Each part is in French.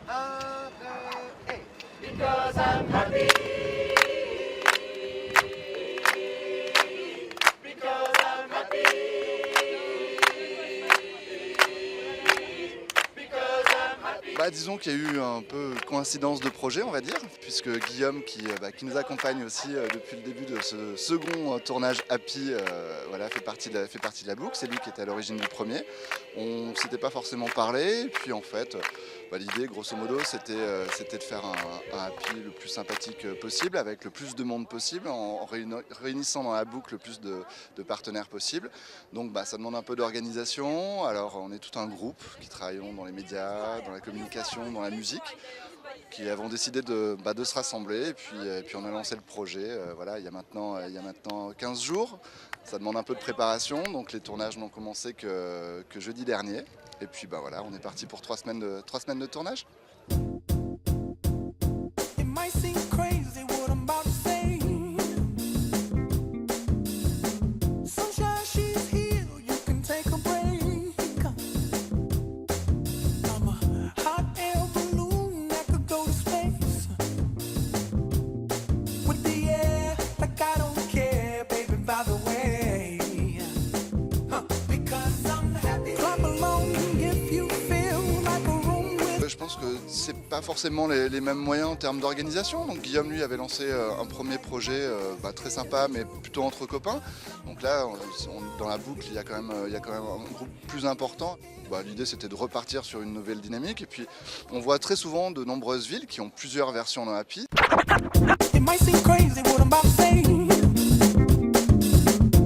Un, deux, et... Because I'm happy. Because I'm happy. Because I'm happy. Disons qu'il y a eu un peu coïncidence de projet, on va dire, puisque Guillaume, qui nous accompagne aussi depuis le début de ce second tournage Happy, voilà, fait partie de la boucle. C'est lui qui était à l'origine du premier. On ne s'était pas forcément parlé, et puis en fait, l'idée, grosso modo, c'était de faire un Happy le plus sympathique possible, avec le plus de monde possible, en réunissant dans la boucle le plus de partenaires possible. Donc ça demande un peu d'organisation. Alors on est tout un groupe qui travaillons dans les médias, dans la communication, dans la musique, qui avons décidé de se rassembler, et puis on a lancé le projet voilà, il y a maintenant 15 jours. Ça demande un peu de préparation, donc les tournages n'ont commencé que jeudi dernier. Et puis voilà, on est parti pour 3 semaines de tournage. It might seem crazy what I'm about to say. Sunshine, she's here, you can take a break. I'm a hot air balloon that could go to space. With the air, like I don't care, baby, by the way. Because I'm happy. Clap along if you feel like a room with. Je pense que c'est pas forcément les mêmes moyens en termes d'organisation. Donc Guillaume, lui, avait lancé un premier projet très sympa, mais plutôt entre copains. Donc là, dans la boucle, il y a quand même un groupe plus important. L'idée, c'était de repartir sur une nouvelle dynamique. Et puis, on voit très souvent de nombreuses villes qui ont plusieurs versions dans Happy. It might seem crazy what I'm about to say.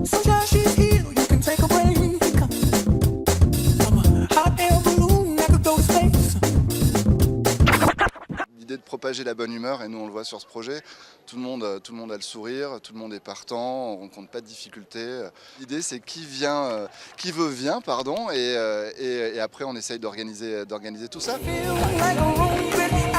Sunshine, she's here, you can take a break. I'm a hot air balloon that could go to space. L'idée de propager la bonne humeur, et nous on le voit sur ce projet, tout le monde a le sourire, tout le monde est partant, on rencontre pas de difficultés. L'idée c'est qui veut vient, pardon, et après on essaye d'organiser tout ça. Feel like a room with